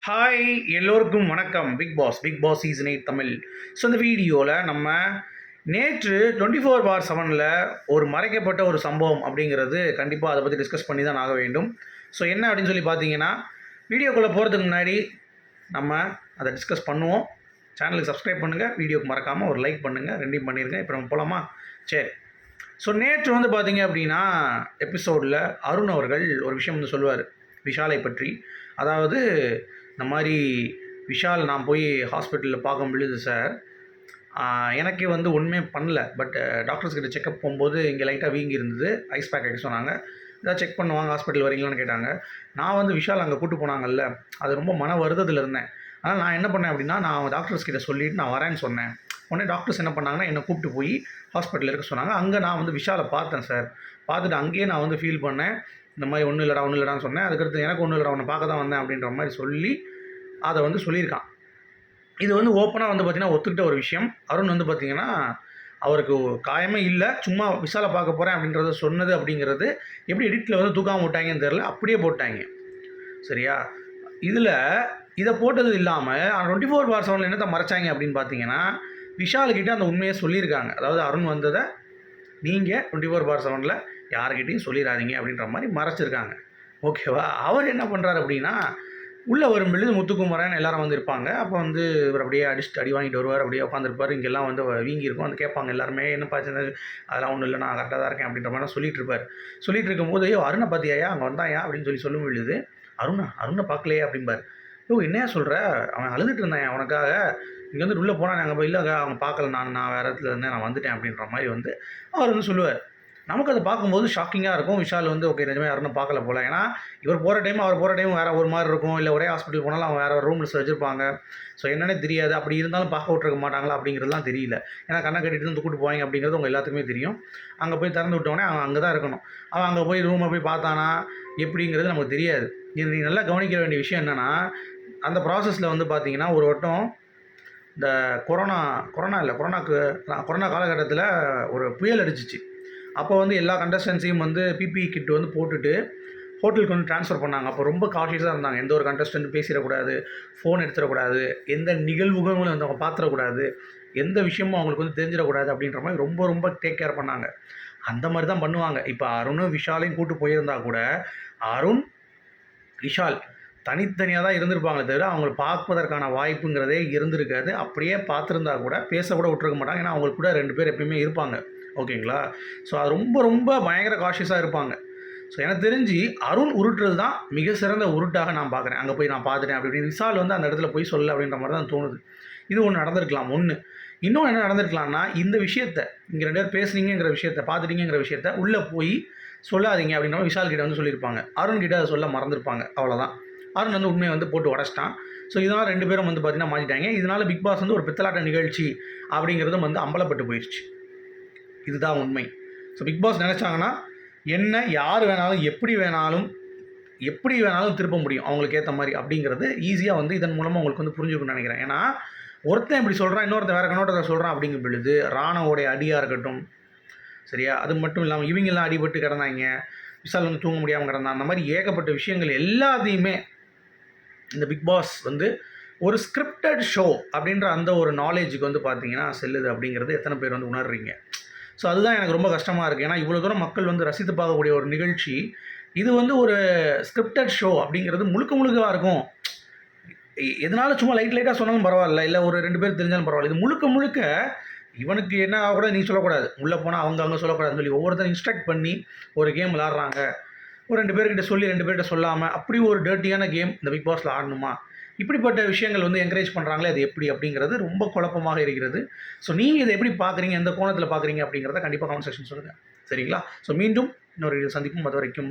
Hi எல்லோருக்கும் வணக்கம். Bigg Boss season 8 Tamil. So இந்த வீடியோவில் நம்ம நேற்று 24/7 ஒரு மறைக்கப்பட்ட ஒரு சம்பவம் அப்படிங்கிறது கண்டிப்பாக அதை பற்றி டிஸ்கஸ் பண்ணி தான் ஆக வேண்டும். ஸோ என்ன அப்படின்னு சொல்லி பார்த்தீங்கன்னா, வீடியோக்குள்ளே போகிறதுக்கு முன்னாடி நம்ம அதை டிஸ்கஸ் பண்ணுவோம். சேனலுக்கு சப்ஸ்கிரைப் பண்ணுங்கள், வீடியோக்கு மறக்காமல் ஒரு லைக் பண்ணுங்கள், ரெண்டையும் பண்ணிடுங்க. இப்போ நம்ம போகலாமா? சரி. ஸோ நேற்று பார்த்தீங்க அப்படின்னா எபிசோடில் அருண் அவர்கள் ஒரு விஷயம் சொல்லுவார் விஷாலை பற்றி. அதாவது இந்த மாதிரி விஷால் நான் போய் ஹாஸ்பிட்டலில் பார்க்க பொழுது சார் எனக்கே ஒன்றுமே பண்ணல. பட் டாக்டர்ஸ் கிட்ட செக்கப் போகும்போது இங்கே லைட்டாக வீங்கி இருந்தது. ஐஸ் பேக் வைக்க சொன்னாங்க. ஏதாவது செக் பண்ணுவாங்க, ஹாஸ்பிட்டல் வரீங்களான்னு கேட்டாங்க. நான் விஷால் அங்கே கூப்பிட்டு போனாங்கல்ல, அது ரொம்ப மன வருத்தத்தில் இருந்தேன். ஆனால் நான் என்ன பண்ணேன் அப்படின்னா, நான் டாக்டர்ஸ் கிட்ட சொல்லிவிட்டு நான் வரேன்னு சொன்னேன். உடனே டாக்டர்ஸ் என்ன பண்ணாங்கன்னா, என்னை கூப்பிட்டு போய் ஹாஸ்பிட்டலில் இருக்க சொன்னாங்க. அங்கே நான் விஷாலை பார்த்தேன் சார். பார்த்துட்டு அங்கேயே நான் ஃபீல் பண்ணேன். இந்த மாதிரி ஒன்றும் இல்லைடான்னு சொன்னேன். அதுக்கடுத்து எனக்கு ஒன்றும் இல்லைடா, உன்னை பார்க்க தான் வந்தேன் அப்படின்ற மாதிரி சொல்லி அதை சொல்லியிருக்கான். இது ஓப்பனாக பார்த்திங்கன்னா ஒத்துக்கிட்ட ஒரு விஷயம். அருண் பார்த்திங்கன்னா அவருக்கு காயமே இல்லை, சும்மா விஷாலை பார்க்க போகிறேன் அப்படின்றத சொன்னது அப்படிங்கிறது எப்படி எடிட்டில் தூக்காமல் விட்டாங்கன்னு தெரில, அப்படியே போட்டாங்க. சரியா? இதை போட்டது இல்லாமல் 24/7 என்னத்தை மறைச்சாங்க அப்படின்னு பார்த்தீங்கன்னா, விஷால்கிட்ட அந்த உண்மையை சொல்லியிருக்காங்க. அதாவது அருண் வந்ததை நீங்கள் 24/7 யார்கிட்டையும் சொல்லிடாதீங்க அப்படின்ற மாதிரி மறைச்சிருக்காங்க. ஓகேவா? அவர் என்ன பண்ணுறாரு அப்படின்னா, உள்ளே வரும்பொழுது முத்துக்குமரன் எல்லாரும் இருப்பாங்க. அப்போ இவர் அப்படியே அடி வாங்கிட்டு வருவார். அப்படியே உட்காந்துருப்பார். இங்கெல்லாம் வீங்கியிருக்கும். கேட்பாங்க எல்லாருமே, என்னப்பா சின்ன, அதெல்லாம் ஒன்றும் இல்லை, நான் கரெக்டாக தான் இருக்கேன் அப்படின்ற மாதிரி சொல்லிட்டு இருப்பார். சொல்லிட்டு இருக்கும்போது, அருணை பார்த்தியாயா, அங்கே வந்தாயா அப்படின்னு சொல்லும் பொழுது, அருணை பார்க்கலையே அப்படிம்பார். என்னையா சொல்கிற, அவன் அழுதுட்டு இருந்தான் அவனுக்காக, இங்கே உள்ளே போனால் நாங்கள் போய் இல்லை அவங்க பார்க்கல, நான் வேறு இடத்துல இருந்தேன், நான் வந்துட்டேன் அப்படின்ற மாதிரி அவர் சொல்லுவார். நமக்கு அதை பார்க்கும்போது ஷாக்கிங்காக இருக்கும். விஷால் ஓகே நிஜமே யாரும் பார்க்கல போல். ஏன்னா இவர் போகிற டைம் அவர் போகிற டைம் வேறு ஒரு மாதிரி இருக்கும். இல்லை ஒரே ஹாஸ்பிட்டல் போனாலும் அவன் வேறு ரூம்ஸ் வச்சுருப்பாங்க. ஸோ என்னன்னே தெரியாது. அப்படி இருந்தாலும் பார்க்க விட்டுருக்க மாட்டாங்களா அப்படிங்கிறதுலாம் தெரியல. ஏன்னா கண்ணை கட்டிட்டு கூப்பிட்டு போவாங்க அப்படிங்கிறது உங்கள் எல்லாத்துக்குமே தெரியும். அங்கே போய் திறந்து விட்டோடனே அவன் அங்கே தான் இருக்கணும். அவன் அங்கே போய் ரூமை போய் பார்த்தானா எப்படிங்கிறது நமக்கு தெரியாது. இது நீ நல்லா கவனிக்க வேண்டிய விஷயம் என்னென்னா, அந்த ப்ராசஸில் பார்த்தீங்கன்னா ஒரு வட்டம் இந்த கொரோனா காலகட்டத்தில் ஒரு புயல் அடிச்சிச்சு. அப்போ எல்லா கண்டஸ்டன்ஸையும் பிபி கிட் போட்டுட்டு ஹோட்டலுக்கு ட்ரான்ஸ்ஃபர் பண்ணாங்க. அப்போ ரொம்ப காஷியஸாக இருந்தாங்க. எந்த ஒரு கண்டஸ்டன்ட் பேசிடக்கூடாது, ஃபோன் எடுத்துடக்கூடாது, எந்த நிகழ்வுகளும் அவங்க பார்த்துடக்கூடாது, எந்த விஷயமும் அவங்களுக்கு தெரிஞ்சிடக்கூடாது அப்படின்ற மாதிரி ரொம்ப ரொம்ப டேக் கேர் பண்ணாங்க. அந்த மாதிரி தான் பண்ணுவாங்க. இப்போ அருணும் விஷாலையும் கூப்பிட்டு போயிருந்தா கூட அருண் விஷால் தனித்தனியாக தான் இருந்திருப்பாங்களே தவிர அவங்களை பார்ப்பதற்கான வாய்ப்புங்கிறதே இருந்திருக்காது. அப்படியே பார்த்துருந்தா கூட பேசக்கூட விட்டுருக்க மாட்டாங்க. ஏன்னா அவங்களுக்கு கூட 2 பேர் எப்பயுமே இருப்பாங்க. ஓகேங்களா? ஸோ அது ரொம்ப ரொம்ப பயங்கர காஷியஸாக இருப்பாங்க. ஸோ எனக்கு தெரிஞ்சு அருண் உருட்டுறது தான் மிக சிறந்த உருட்டாக நான் பார்க்குறேன். அங்கே போய் நான் பார்த்துட்டேன் அப்படி விஷால் அந்த இடத்துல போய் சொல்ல அப்படின்ற மாதிரி தான் தோணுது. இது ஒன்று நடந்திருக்கலாம். இன்னொன்று என்ன நடந்திருக்கலாம்னா, இந்த விஷயத்தை இங்கே 2 பேர் பேசுனீங்கிற விஷயத்தை பார்த்துட்டீங்கிற விஷயத்தை உள்ளே போய் சொல்லாதீங்க அப்படின்ற விஷால் கிட்ட சொல்லியிருப்பாங்க. அருண் கிட்ட அதை சொல்ல மறந்துருப்பாங்க. அவ்வளோதான். அருண் உண்மையை போட்டு உடச்சிட்டான். ஸோ இதனால் 2 பேரும் பார்த்திங்கன்னா மாற்றிட்டாங்க. இதனால் பிக் பாஸ் ஒரு பித்தலாட்ட நிகழ்ச்சி அப்படிங்கிறதும் அம்பலப்பட்டு போயிடுச்சு. இதுதான் உண்மை. ஸோ பிக் பாஸ் நினச்சாங்கன்னா என்ன யார் வேணாலும் எப்படி வேணாலும் திருப்ப முடியும் அவங்களுக்கு ஏற்ற மாதிரி அப்படிங்கிறது ஈஸியாக இதன் மூலமாக உங்களுக்கு புரிஞ்சுக்கணும்னு நினைக்கிறேன். ஏன்னா ஒருத்தன் இப்படி சொல்கிறான், இன்னொருத்தன் வேறு கண்ணோட்டத்தை சொல்கிறான் அப்படிங்கிற பொழுது ராணவோடைய அடியாக இருக்கட்டும், சரியா? அது மட்டும் இல்லாமல் இவங்கெல்லாம் அடிபட்டு கிடந்தாங்க, விஷால் தூங்க முடியாமல் கிடந்தான், அந்த மாதிரி ஏகப்பட்ட விஷயங்கள் எல்லாத்தையுமே இந்த பிக் பாஸ் ஒரு ஸ்கிரிப்டட் ஷோ அப்படின்ற அந்த ஒரு நாலேஜுக்கு பார்த்தீங்கன்னா செல்லுது அப்படிங்கிறது எத்தனை பேர் உணர்றீங்க? ஸோ அதுதான் எனக்கு ரொம்ப கஷ்டமாக இருக்குது. ஏன்னா இவ்வளோ தூரம் மக்கள் ரசித்து பார்க்கக்கூடிய ஒரு நிகழ்ச்சி இது ஒரு ஸ்கிரிப்டட் ஷோ அப்படிங்கிறது முழுக்கவாக இருக்கும். எதனாலும் சும்மா லைட்டாக சொன்னாலும் பரவாயில்ல, இல்லை ஒரு 2 பேர் தெரிஞ்சாலும் பரவாயில்ல. இது முழுக்க இவனுக்கு என்ன கூட நீ சொல்லக்கூடாது, உள்ளே போனால் அவங்க சொல்லக்கூடாதுன்னு சொல்லி ஒவ்வொருத்தரும் இன்ஸ்ட்ரக்ட் பண்ணி ஒரு கேம் விளாட்றாங்க. ஒரு 2 பேர்கிட்ட சொல்லி 2 பேர்கிட்ட சொல்லாமல் அப்படி ஒரு டர்ட்டியான கேம் இந்த பிக் பாஸில் ஆடணுமா? இப்படிப்பட்ட விஷயங்கள் என்கரேஜ் பண்ணுறாங்களே, அது எப்படி அப்படிங்கிறது ரொம்ப குழப்பமாக இருக்கிறது. ஸோ நீங்கள் இதை எப்படி பார்க்குறீங்க, எந்த கோணத்தில் பார்க்குறீங்க அப்படிங்கிறத கண்டிப்பாக கமெண்ட் செக்ஷன் சொல்லுங்கள். சரிங்களா? ஸோ மீண்டும் இன்னொரு சந்திப்பும் அது வரைக்கும்